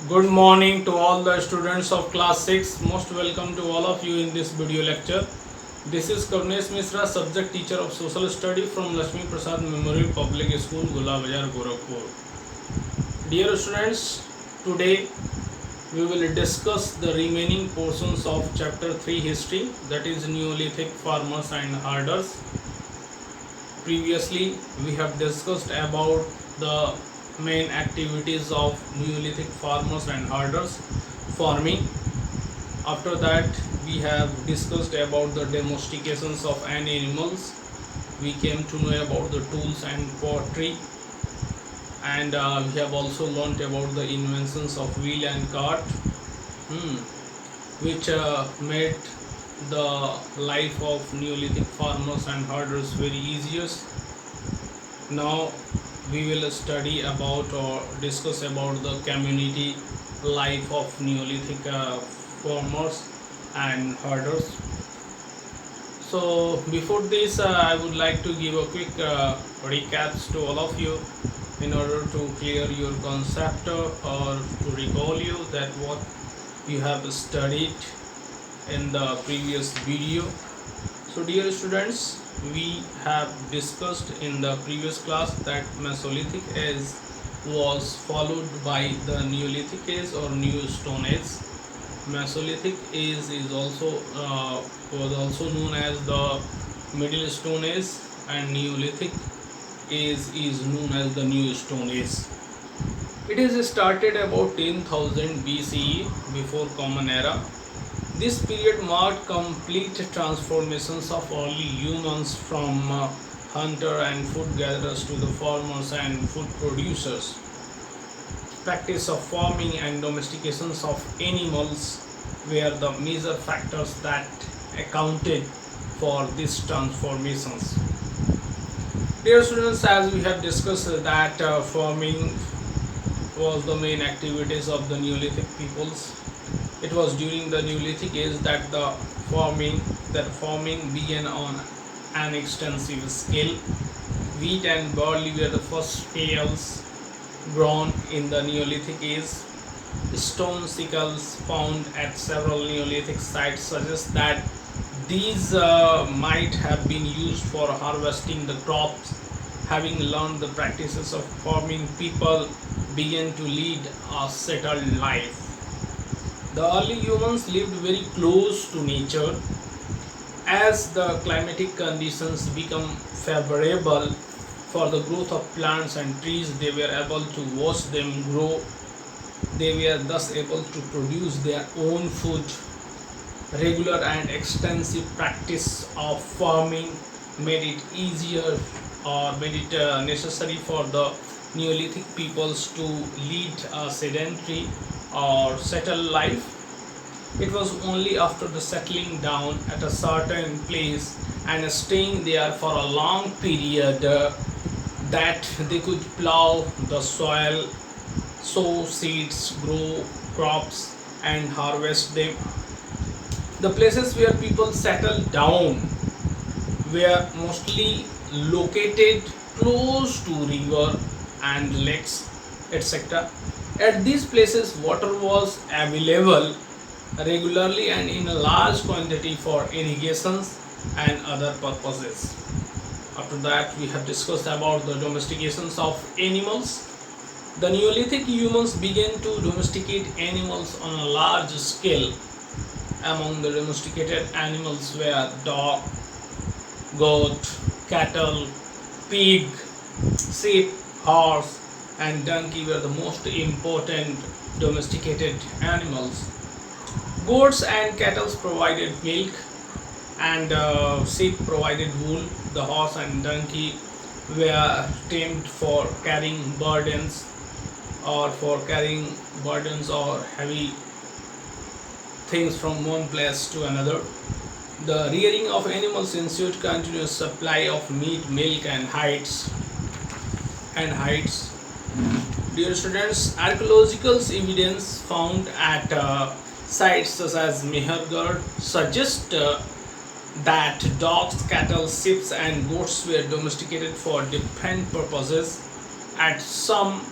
Good morning to all the students of class 6. Most welcome to all of you in this video lecture. This is Karnesh Misra, subject teacher of social study from Lakshmi Prasad Memorial Public School, Gula Bazar, Gorakhpur. Dear students, today we will discuss the remaining portions of chapter 3 history, that is Neolithic farmers and herders. Previously we have discussed about the main activities of Neolithic farmers and herders, farming. After that we have discussed about the domestications of animals. We came to know about the tools and pottery, and we have also learnt about the inventions of wheel and cart, which made the life of Neolithic farmers and herders very easier. Now we will study about or discuss about the community life of Neolithic farmers and herders. So before this, I would like to give a quick recaps to all of you in order to clear your concept or to recall you that what you have studied in the previous video. So dear students, we have discussed in the previous class that Mesolithic age was followed by the Neolithic age or New Stone Age. Mesolithic age is also was also known as the Middle Stone Age, and Neolithic age is known as the New Stone Age. It is started about 10,000 BCE, before Common Era. This period marked complete transformations of early humans from hunter and food gatherers to the farmers and food producers. Practice of farming and domestications of animals were the major factors that accounted for these transformations. Dear students, as we have discussed that farming was the main activities of the Neolithic peoples. It was during the Neolithic age that farming began on an extensive scale. Wheat and barley were the first cereals grown in the Neolithic age. Stone sickles found at several Neolithic sites suggest that these might have been used for harvesting the crops. Having learned the practices of farming, people began to lead a settled life. The early humans lived very close to nature. As the climatic conditions become favorable for the growth of plants and trees, they were able to watch them grow. They were thus able to produce their own food. Regular and extensive practice of farming made it easier or made it necessary for the Neolithic peoples to lead a sedentary or settled life. It was only after the settling down at a certain place and staying there for a long period that they could plow the soil, sow seeds, grow crops, and harvest them. The places where people settled down were mostly located close to river and lakes, etc. At these places, water was available regularly and in a large quantity for irrigations and other purposes. After that, we have discussed about the domestications of animals. The Neolithic humans began to domesticate animals on a large scale. Among the domesticated animals were dog, goat, cattle, pig, sheep, horse, and donkey were the most important domesticated animals. Goats and cattle provided milk, and sheep provided wool. The horse and donkey were tamed for carrying burdens or heavy things from one place to another. The rearing of animals ensured continuous supply of meat, milk, and hides. Dear students, archaeological evidence found at sites such as Mehergarh suggest that dogs, cattle, sheep, and goats were domesticated for different purposes. At some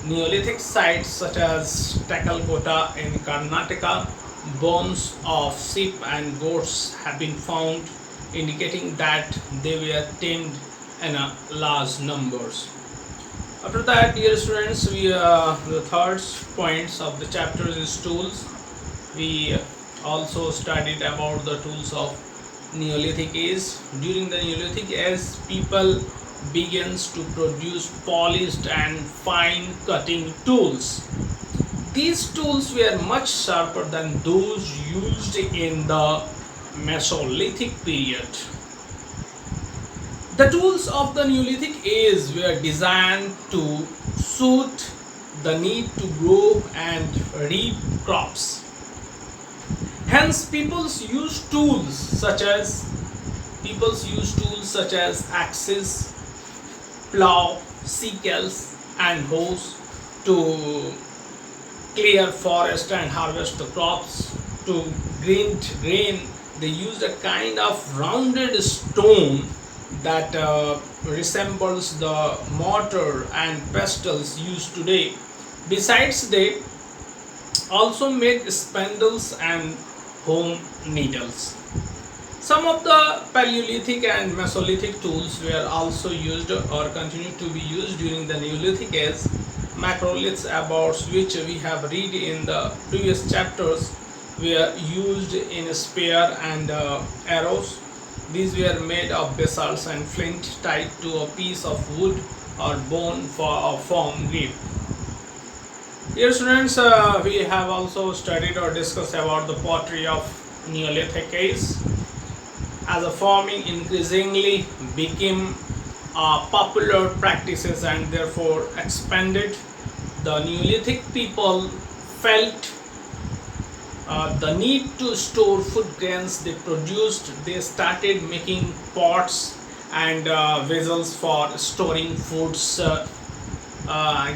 Neolithic sites such as Takalkota in Karnataka, bones of sheep and goats have been found, indicating that they were tamed in a large numbers. After that, dear students, the third points of the chapter is tools. We also studied about the tools of Neolithic age. During the Neolithic age, people begins to produce polished and fine cutting tools. These tools were much sharper than those used in the Mesolithic period. The tools of the Neolithic age were designed to suit the need to grow and reap crops. Hence, peoples use tools such as axes, plow, sickles, and hoes to clear forest and harvest the crops. To grind grain, they used a kind of rounded stone that resembles the mortar and pestles used today. Besides, they also made spindles and home needles. Some of the Paleolithic and Mesolithic tools were also used or continued to be used during the Neolithic age. Macroliths, about which we have read in the previous chapters, were used in spear and arrows. These were made of basalts and flint tied to a piece of wood or bone for a firm grip. Dear students, we have also studied or discussed about the pottery of Neolithic age. As a farming increasingly became popular practices and therefore expanded, the Neolithic people felt the need to store food grains they produced. They started making pots and vessels for storing foods,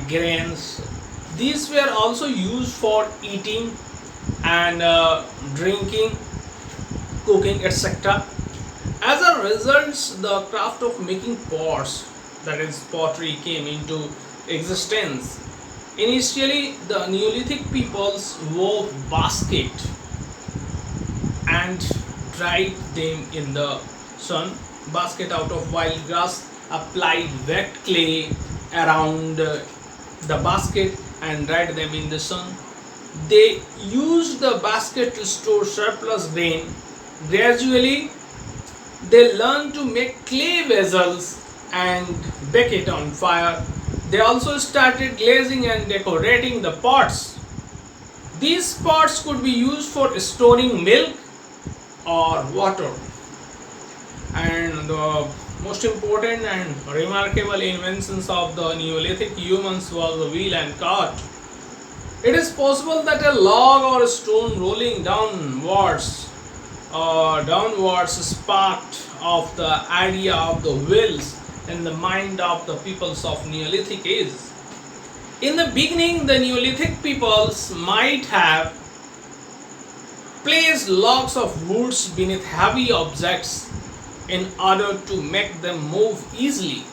grains. These were also used for eating and drinking, cooking, etc. As a result, the craft of making pots, that is pottery, came into existence. Initially, the Neolithic peoples wove baskets and dried them in the sun. Basket out of wild grass, applied wet clay around the basket and dried them in the sun. They used the basket to store surplus grain. Gradually, they learned to make clay vessels and bake it on fire. They also started glazing and decorating the pots. These pots could be used for storing milk or water. And the most important and remarkable inventions of the Neolithic humans was the wheel and cart. It is possible that a log or a stone rolling downwards sparked of the idea of the wheels in the mind of the peoples of Neolithic age. In the beginning, the Neolithic peoples might have placed logs of woods beneath heavy objects in order to make them move easily.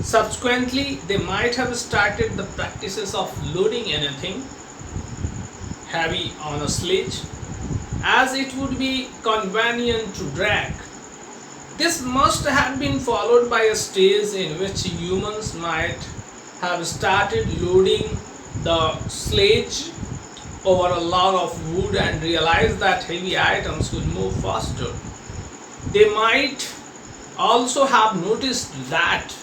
Subsequently, they might have started the practices of loading anything heavy on a sledge, as it would be convenient to drag. This must have been followed by a stage in which humans might have started loading the sledge over a log of wood and realized that heavy items could move faster. They might also have noticed that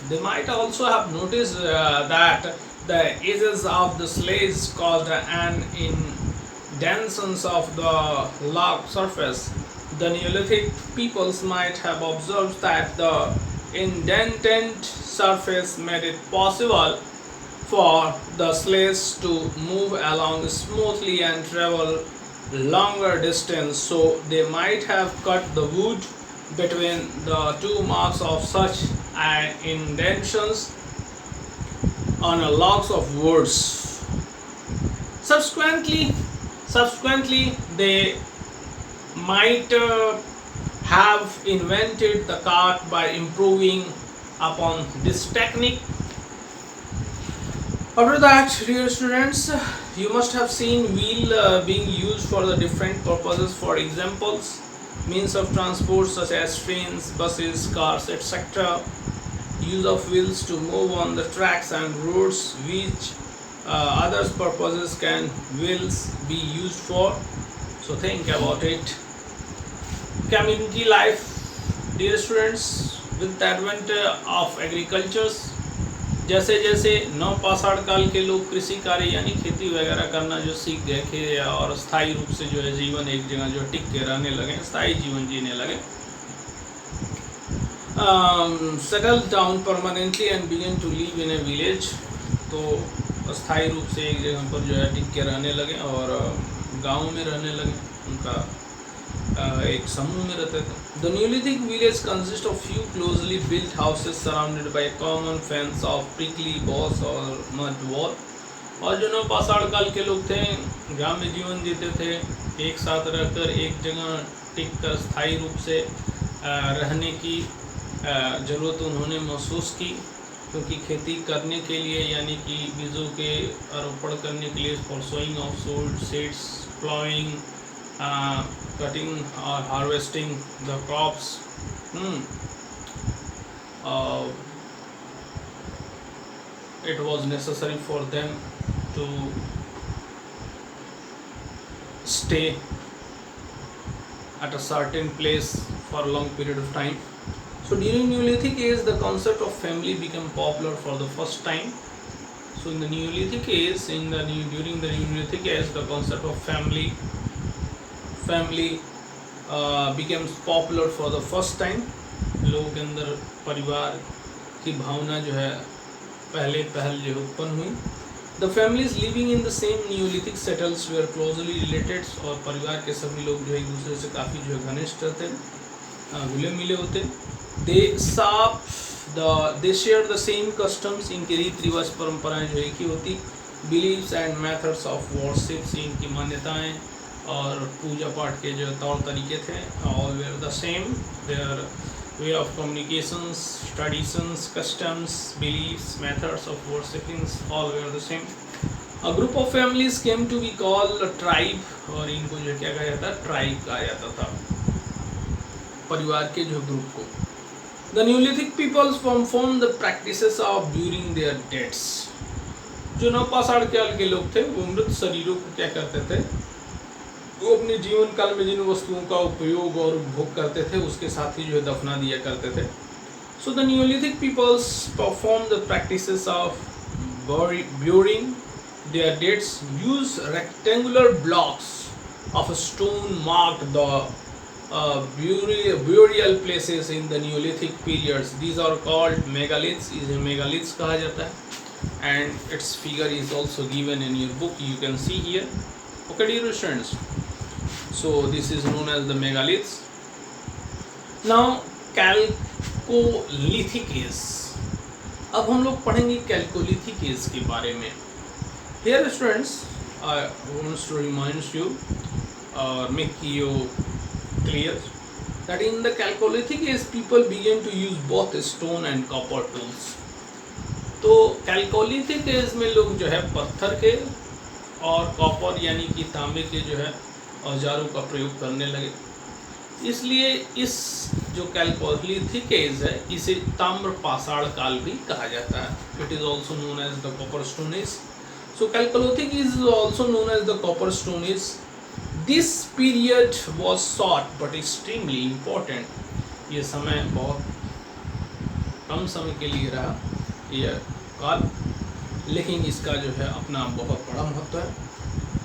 the edges of the sledge caused an indentation of the log surface. The Neolithic peoples might have observed that the indented surface made it possible for the sledge to move along smoothly and travel longer distance, so they might have cut the wood between the two marks of such indentions on a logs of woods. Subsequently, they might have invented the cart by improving upon this technique. After that, dear students, you must have seen wheel being used for the different purposes. For examples, means of transport such as trains, buses, cars, etc. Use of wheels to move on the tracks and roads. Which other purposes can wheels be used for? So think about it. Community life, dear students, with the advent of agriculture, जैसे जैसे नव पाषाण काल के लोग कृषि कार्य यानी खेती वगैरह करना जो सीख गए थे और स्थायी रूप से जो है जीवन एक जगह जो टिक के रहने लगे, स्थायी जीवन जीने लगे, settle down permanently and begin to live in a village, तो स्थायी रूप से एक जगह पर जो है टिक के रहने लगे और गाँव में रहने लगे, उनका एक समूह में रहते थे. The Neolithic village consists of few closely built houses surrounded by a common fence of prickly moss or mud wall. और जो नव पाषाण काल के लोग थे ग्राम्य जीवन जीते थे, एक साथ रहकर एक जगह टिक कर स्थायी रूप से रहने की ज़रूरत उन्होंने महसूस की, क्योंकि खेती करने के लिए यानी कि बीजों के आरोपण करने के लिए for sowing of seeds, ploughing, cutting or harvesting the crops, it was necessary for them to stay at a certain place for a long period of time. So during Neolithic age, the concept of family became popular for the first time. So in the Neolithic age, during the Neolithic age, the concept of family becomes popular for the first time. लोगों के अंदर परिवार की भावना जो है पहल जो उत्पन्न हुई. The families living in the same Neolithic settles were closely related, और परिवार के सभी लोग जो एक दूसरे से काफ़ी जो है घनिष्ठ रहते, घुले मिले होते. They share the same customs, इनके रीति रिवाज परंपराएं जो एक ही होती. Beliefs and methods of worship, इनकी मान्यताएं और पूजा पाठ के जो तौर तरीके थे, all were the same. Their way of communications, traditions, customs, beliefs, methods of worshipping, all were the same. A group of families came to be called a tribe, और इनको जो क्या कहा जाता, ट्राइब कहा जाता था, परिवार के जो ग्रुप को. The Neolithic peoples performed the practices of burying their deads. जो नवपाषाण काल के लोग थे वो मृत शरीरों को क्या करते थे, वो अपने जीवन काल में जिन वस्तुओं का उपयोग और उपभोग करते थे उसके साथ ही जो है दफना दिया करते थे. So the Neolithic peoples performed the practices of burying their dead. Use rectangular blocks of stone marked the burial places in the Neolithic periods. These are called megaliths. इसे megaliths कहा जाता है, and its figure is also given in your book. You can see here. Okay, dear students. So this is known as the megaliths. Now Chalcolithic age. अब हम लोग पढ़ेंगे Chalcolithic age के बारे में. Here students, I want to remind you or make you clear that in the Chalcolithic age people began to use both stone and copper tools. तो Chalcolithic age में लोग जो है पत्थर के और कॉपर यानी कि तांबे के जो है औजारों का प्रयोग करने लगे. इसलिए इस जो Chalcolithic एज है इसे ताम्र पाषाण काल भी कहा जाता है. It is also known as the copper stone age. So Chalcolithic is also known as the copper stone age. This period was short but extremely important. ये समय बहुत कम समय के लिए रहा यह काल, लेकिन इसका जो है अपना बहुत बड़ा महत्व है.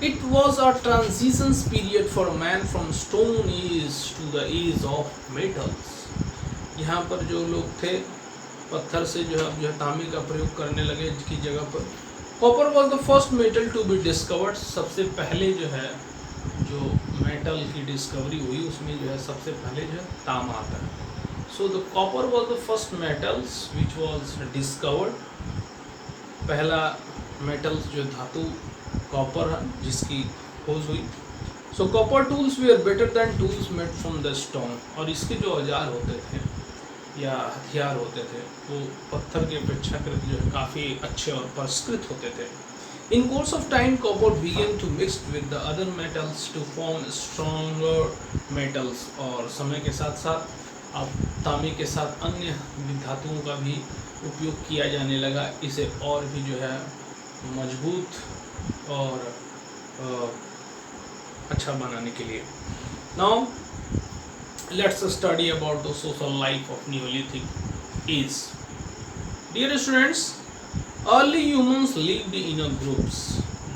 It was a transition period for man from stone age to the age of metals. यहाँ पर जो लोग थे पत्थर से जो है तांबे का प्रयोग करने लगे इसकी जगह पर. Copper was the first metal to be discovered. सबसे पहले जो है जो मेटल की डिस्कवरी हुई उसमें जो है सबसे पहले जो है तांबा आता है. So the copper was the first metals which was discovered. पहला मेटल्स जो धातु कॉपर है जिसकी खोज हुई. So copper tools we are better than tools made from the stone. और इसके जो औजार होते थे या हथियार होते थे वो पत्थर के अपेक्षाकृत जो है काफ़ी अच्छे और परिष्कृत होते थे। In course of time copper began to mix with the other metals to form stronger metals, और समय के साथ साथ अब तांबे के साथ अन्य धातुओं का भी उपयोग किया जाने लगा इसे और भी जो है मजबूत और अच्छा बनाने के लिए। Now let's study about the social life of Neolithic age. Dear students, early humans lived in a groups.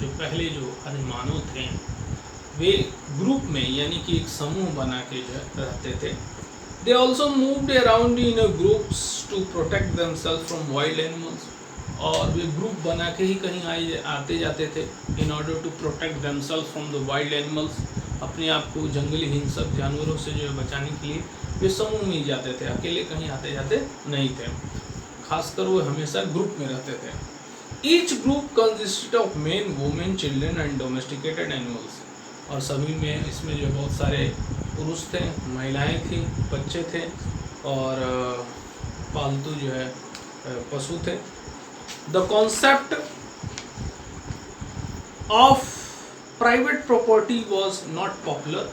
जो पहले जो आदिमानव थे वे ग्रुप में यानी कि एक समूह बना के जो रहते थे। They also moved around in a groups to protect themselves from wild animals. और वे ग्रुप बना के ही कहीं आते जाते थे in order to protect themselves from the wild animals. अपने आप को जंगली हिंसक जानवरों से जो बचाने के लिए वे समूह में ही जाते थे, अकेले कहीं आते जाते नहीं थे। खासकर वो हमेशा ग्रुप में रहते थे। Each group consisted of main women children and domesticated animals, और सभी में इसमें जो बहुत सारे पुरुष थे, महिलाएं थी, बच्चे थे और पालतू जो है पशु थे। The concept of private property was not popular.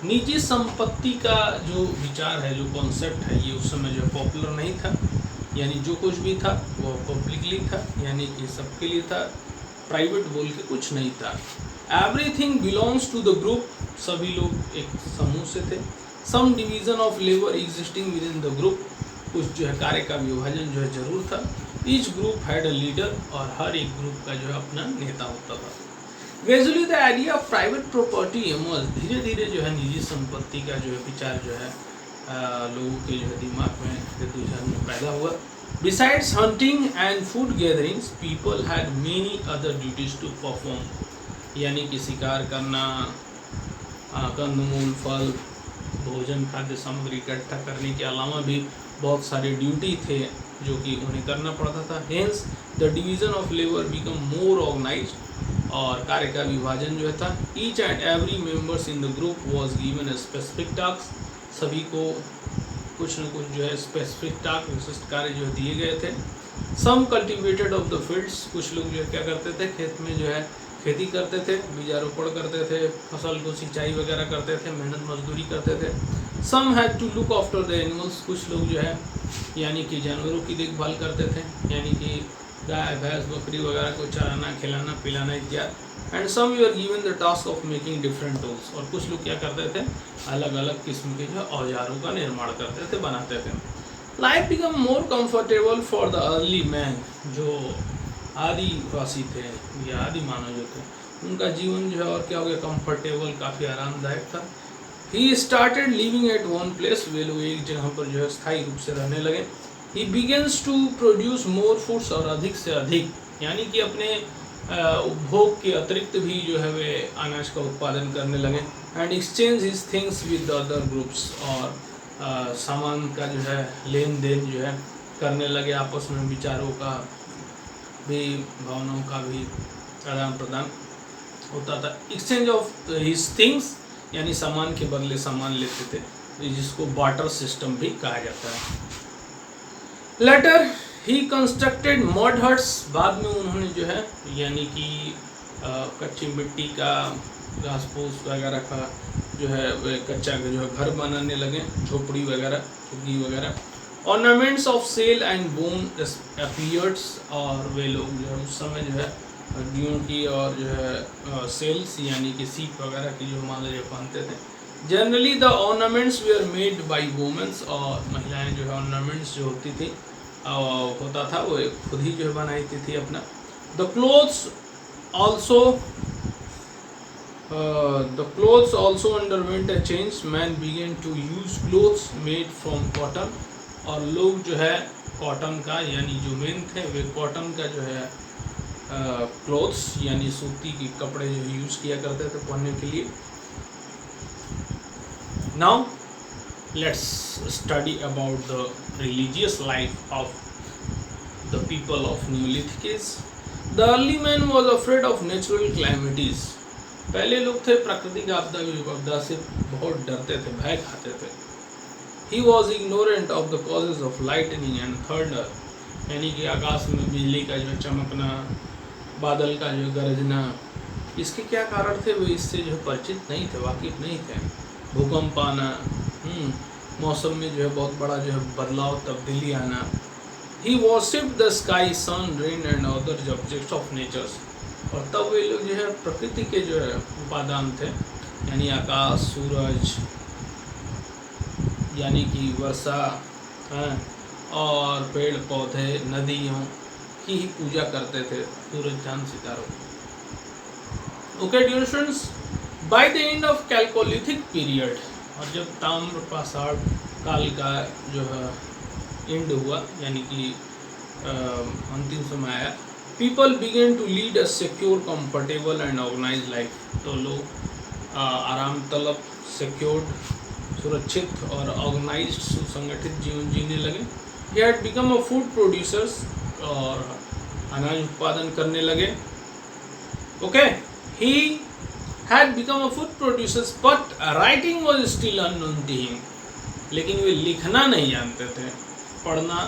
निजी संपत्ति का जो विचार है, जो कॉन्सेप्ट है, ये उस समय जो पॉपुलर नहीं था, यानी जो कुछ भी था वो पब्लिकली था, यानी कि सबके लिए था, प्राइवेट बोल के कुछ नहीं था। Everything belongs to the group, सभी लोग एक समूह से थे। Some division of labour existing within the group, कुछ जो है कार्य का विभाजन जो है जरूर था। Each group had a leader, और हर एक ग्रुप का जो है अपना नेता होता था। Gradually the idea of private property emerge, धीरे धीरे जो है निजी संपत्ति का जो है विचार जो है लोगों के जो है दिमाग में पैदा हुआ। Besides hunting and food gatherings people had many other duties to perform, यानी कि शिकार करना, कंदमूल, फल, भोजन, खाद्य सामग्री इकट्ठा करने के अलावा भी बहुत सारे ड्यूटी थे जो कि उन्हें करना पड़ता था। Hence the division of labour become more organised, और कार्य का विभाजन जो था। Each and every members in the group was given a specific task, सभी को कुछ न कुछ जो है स्पेसिफिक टास्क, विशिष्ट कार्य जो दिए गए थे। सम कल्टिवेटेड ऑफ द फील्ड्स, कुछ लोग जो है क्या करते थे, खेत में जो है खेती करते थे, बीजारोपण करते थे, फसल को सिंचाई वगैरह करते थे, मेहनत मजदूरी करते थे। Some had to look after the animals, कुछ लोग जो है यानी कि जानवरों की देखभाल करते थे, यानी कि गाय, भैंस, बकरी वगैरह को चराना, खिलाना, पिलाना इत्यादि। And some you are given the task of making different tools, और कुछ लोग क्या करते थे, अलग अलग किस्म के जो औजारों का निर्माण करते थे, बनाते थे। Life become more comfortable for the early man, जो आदिवासी थे या आदि मानव जो थे, उनका जीवन जो है और क्या हो गया, कंफर्टेबल, काफ़ी आरामदायक था। He started living at one place, वे लोग एक जगह पर जो है स्थायी रूप से रहने लगे। He begins to produce more foods, और अधिक से अधिक, यानी कि अपने उपभोग के अतिरिक्त भी जो है वे अनाज का उत्पादन करने लगे। And exchange his things with the other groups, और सामान का जो है लेन देन जो है करने लगे, आपस में विचारों का भी, भावनाओं का भी आदान प्रदान होता था। एक्सचेंज ऑफ हिज थिंग्स, यानी सामान के बदले सामान लेते थे, जिसको बार्टर सिस्टम भी कहा जाता है। Later he constructed mud huts, बाद में उन्होंने जो है यानी कि कच्ची मिट्टी का, घास फूस वगैरह का जो है वे कच्चा जो है घर बनाने लगे, झोपड़ी वगैरह, झुग्गी वगैरह। Ornaments of shell and bone appears, और वे लोग जो है उस समय जो है हड्डियों की और जो है सेल्स यानी कि सीप वगैरह की जो माला जो पहनते थे। Generally the ornaments were made by womens, और महिलाएं जो है ऑर्नामेंट्स जो होती थी होता था वो खुद ही जो है बनाई थी अपना। The clothes also underwent a change, man began to use clothes made from cotton, और लोग जो है कॉटन का, यानी जो मेन थे वे कॉटन का जो है क्लोथ्स यानी सूती के कपड़े जो यूज किया करते थे पहनने के लिए। Now let's study about the religious life of the people of Neolithic age. The early man was afraid of natural calamities. पहले लोग थे प्राकृतिक आपदा से बहुत डरते थे, भय खाते थे। He was ignorant of the causes of lightning and thunder, यानी कि आकाश में बिजली का जो चमकना, बादल का जो गरजना, इसके क्या कारण थे वो इससे जो परिचित नहीं थे, वाकिफ नहीं थे। भूकंप आना, मौसम में जो है बहुत बड़ा जो है बदलाव, तब्दीली आना। He worshipped the sky, sun, rain and other objects of nature। और तब वे लोग जो है प्रकृति के जो है उपादान थे, यानी आकाश, सूरज, यानी कि वर्षा, और पेड़ पौधे, नदियों की ही पूजा करते थे, सूरज, चांद, सितारों। Okay dear students, by the end of chalcolithic period, और जब ताम्र पाषाण काल का जो है एंड हुआ, यानी कि अंतिम समय आया, people began to lead a secure, comfortable and organize life. तो लोग आराम तलब, सिक्योर्ड, सुरक्षित और ऑर्गेनाइज्ड, सुसंगठित जीवन जीने लगे। He had become a food producers, और अनाज उत्पादन करने लगे। Okay, he had become a food producers, but writing was still unknown to him। लेकिन वे लिखना नहीं जानते थे, पढ़ना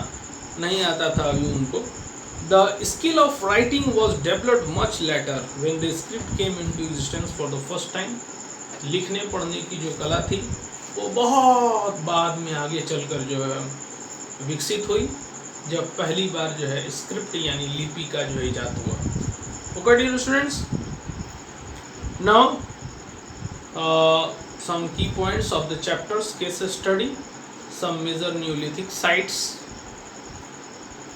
नहीं आता था अभी उनको। The skill of writing was developed much later when the script came into existence for the first time। लिखने पढ़ने की जो कला थी वो बहुत बाद में आगे चलकर जो है विकसित हुई, जब पहली बार जो है स्क्रिप्ट यानी लिपि का जो इजाद हुआ। Okay dear students, now some key points of the chapters case study, some major Neolithic sites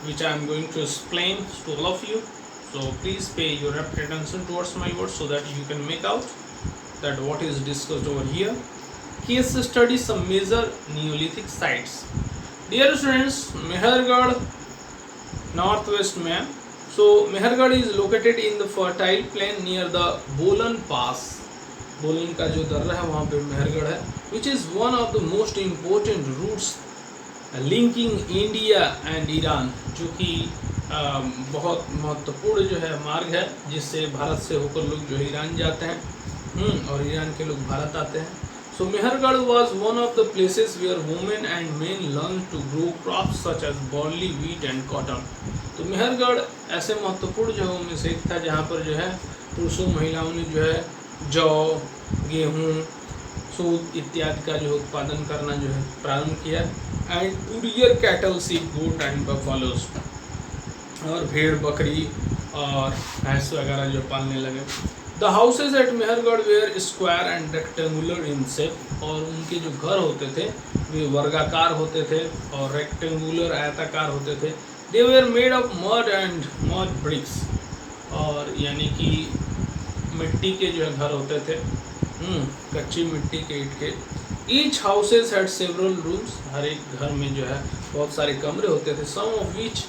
which I am going to explain to all of you. So please pay your rapt attention towards my words so that you can make out that what is discussed over here. Case study, some major Neolithic sites. Dear students, Mehergarh, northwest में। So Mehergarh is located in the fertile plain near the Bolan Pass। बोलन का जो दर्रा है वहाँ पे मेहरगढ़ है, which is one of the most important routes linking India and Iran, जो कि बहुत महत्वपूर्ण जो है मार्ग है जिससे भारत से होकर लोग जो है ईरान जाते हैं, और ईरान के लोग भारत आते हैं। So Mehrgarh was one of the places where women and men learn to grow crops such as barley, wheat and cotton. तो मेहरगढ़ ऐसे महत्वपूर्ण जगहों में से एक था जहाँ पर जो है पुरुषों महिलाओं ने जो है जौ, गेहूँ, सूत इत्यादि का जो उत्पादन करना जो है प्रारंभ किया। And to rear cattle, sheep, goat and buffaloes, और भेड़, बकरी और भैंस वगैरह जो पालने लगे। The houses at Mehrgarh were square and rectangular in shape, और उनके जो घर होते थे वे वर्गाकार होते थे और रेक्टेंगुलर, आयताकार होते थे। They were made of mud and mud bricks, और यानी कि मिट्टी के जो है घर होते थे, कच्ची मिट्टी के ईंट के। Each houses had several rooms, हर एक घर में जो है बहुत सारे कमरे होते थे। Some of which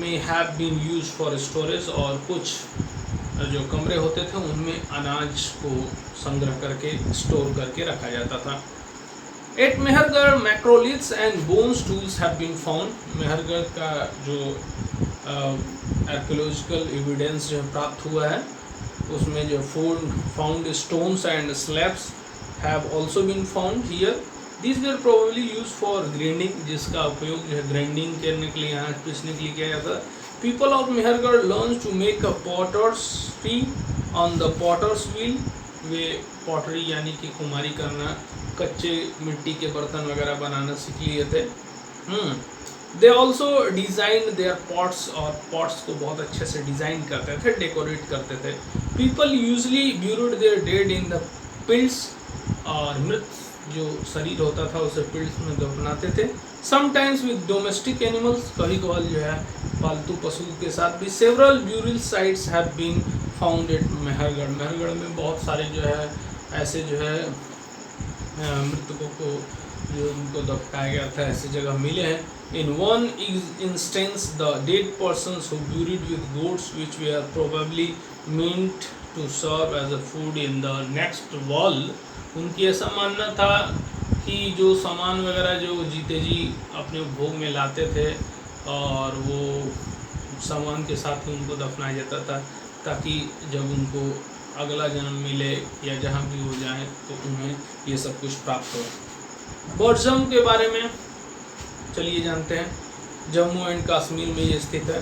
may have been use for storage, और कुछ जो कमरे होते थे उनमें अनाज को संग्रह करके स्टोर करके रखा जाता था। At Mehrgarh macroliths and bones tools have been found. Mehrgarh का जो आर्कियोलॉजिकल एविडेंस जो प्राप्त हुआ है उसमें जो found stones and slabs have also been found here. This were probably use for grinding, जिसका उपयोग जो है ग्राइंडिंग करने के लिए, अनाज पीसने के लिए किया जाता है। People of Mehrgarh learn to make a pottery on the potter's wheel. वे पॉटरी यानी कि कुमारी करना, कच्चे मिट्टी के बर्तन वगैरह बनाना सीख लिए थे। They also design their pots, और पॉट्स को बहुत अच्छे से डिज़ाइन करते थे, डेकोरेट करते थे। People usually buried their dead in the pills, और मृत जो शरीर होता था उसे पिल्स में दफनाते थे। समटाइम्स विद डोमेस्टिक एनिमल्स, कभी कभार जो है पालतू पशु के साथ भी। Several burial sites have been found at Mehrgarh. Mehrgarh में बहुत सारे जो है ऐसे जो है मृतकों को जो उनको दफनाया गया था ऐसी जगह मिले हैं। In one instance, the dead persons who buried with goats which were probably meant to serve as a food in the next wall, उनकी ऐसा मानना था कि जो सामान वगैरह जो जीते जी अपने भोग में लाते थे और वो सामान के साथ ही उनको दफनाया जाता था, ताकि जब उनको अगला जन्म मिले या जहाँ भी हो जाए तो उन्हें ये सब कुछ प्राप्त हो। बॉर्जम के बारे में चलिए जानते हैं। जम्मू एंड कश्मीर में ये स्थित है।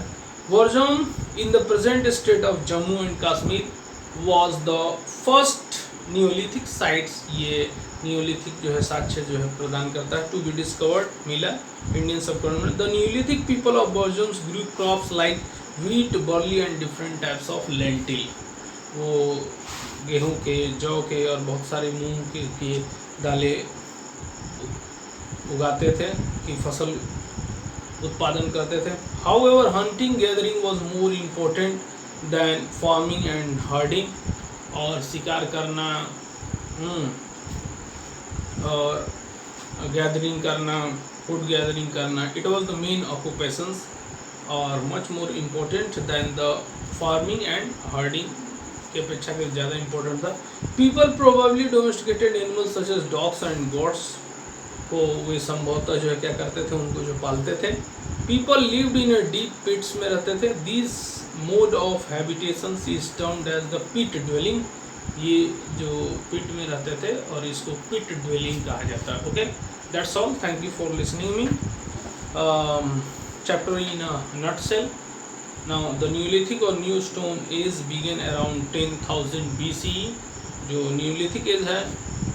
Burzahom in the present state of Jammu and Kashmir was the first neolithic sites, ये नियोलिथिक जो है साक्ष्य जो है प्रदान करता है, टू बी डिस्कवर्ड मिला Indian subcontinent. The neolithic people of Burzahom's grew crops like wheat, barley and different types of lentil. वो गेहूं के, जौ के और बहुत सारे मूंग के दालें उगाते थे, कि फसल उत्पादन करते थे। However hunting gathering was more important than farming and herding, और शिकार करना और गैदरिंग करना, फूड गैदरिंग करना, it was the main occupations और much more important than the farming and herding की अपेक्षा के ज़्यादा इम्पोर्टेंट था। People probably domesticated animals such as dogs and goats, को वे संभवतः जो है क्या करते थे, उनको जो पालते थे। People lived in a deep pits में रहते थे। This mode of habitation is termed as the pit dwelling, ये जो पिट में रहते थे और इसको पिट ड्वेलिंग कहा जाता है। Okay, that's all, thank you for listening me. Chapter in a nutshell. Now the neolithic और new stone age began around 10,000 BCE। जो न्यूलिथिक एज है,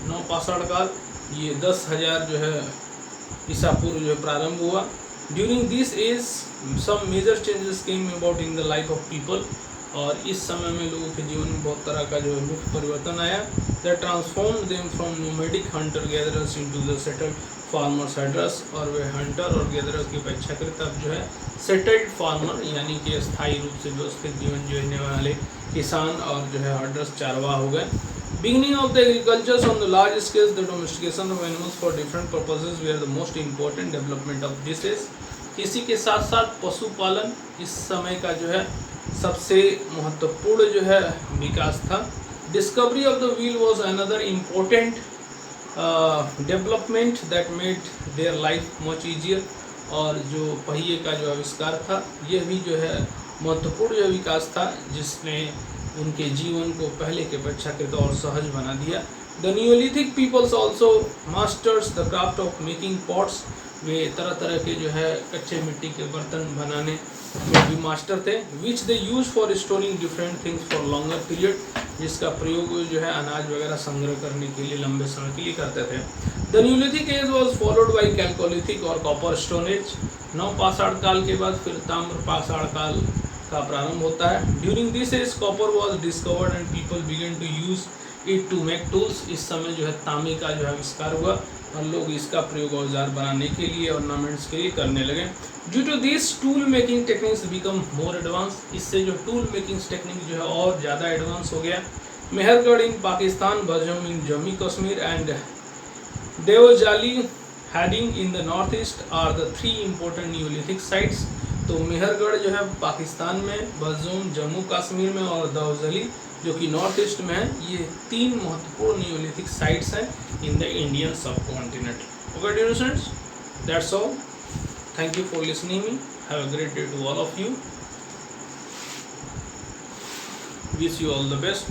नवपाषाण काल, ये 10,000 जो है ईसा पूर्व जो प्रारंभ हुआ। During this age some major changes came about in the life of people, और इस समय में लोगों के जीवन में बहुत तरह का जो है मुख्य परिवर्तन आया। That transform them from nomadic Hunter gatherers into the settled farmers address, और वे हंटर और गैदरर्स की अपेक्षाकृत अब जो है सेटल्ड फार्मर यानी कि स्थायी रूप से व्यवस्थित जीवन जीने वाले किसान और जो है हर्डर्स चारवाह हो गए। Beginning of the agriculture on the large scale, the domestication of animals for different purposes were the most important development of this age. इसी के साथ साथ पशुपालन इस समय का जो है सबसे महत्वपूर्ण जो है विकास था। Discovery of the wheel was another important development that made their life much easier. और जो पहिए का जो आविष्कार था, यह भी जो है महत्वपूर्ण जो विकास था जिसने उनके जीवन को पहले के अपेक्षाकृत और सहज बना दिया। The neolithic peoples also masters the craft of making pots, वे तरह तरह के जो है कच्चे मिट्टी के बर्तन बनाने में भी मास्टर थे। Which they use for storing different things for longer period, जिसका प्रयोग जो है अनाज वगैरह संग्रह करने के लिए लंबे समय के लिए करते थे। The neolithic age was followed by chalcolithic और कॉपर स्टोन एज। नवपाषाण काल के बाद फिर ताम्रपाषाण काल का प्रारंभ होता है। During this age copper was discovered and people began to use it to make tools. इस समय जो है तांबे का जो आविष्कार हुआ और लोग इसका प्रयोग औजार बनाने के लिए, ऑर्नामेंट्स के लिए करने लगे। Due to this tool making techniques become more advance, इससे जो टूल मेकिंग टेक्निक जो है और ज़्यादा एडवांस हो गया। Mehrgarh in Pakistan, Burzahom in Jammu Kashmir and Daojali Hading in the north east are the 3 important neolithic sites. तो मेहरगढ़ जो है पाकिस्तान में, बर्जम जम्मू कश्मीर में और देवजाली जो कि नॉर्थ ईस्ट में है, ये 3 महत्वपूर्ण न्यूलिथिक साइट्स हैं in the Indian subcontinent. Okay dear students, that's all, thank you for listening me, have a great day to all of you, wish you all the best.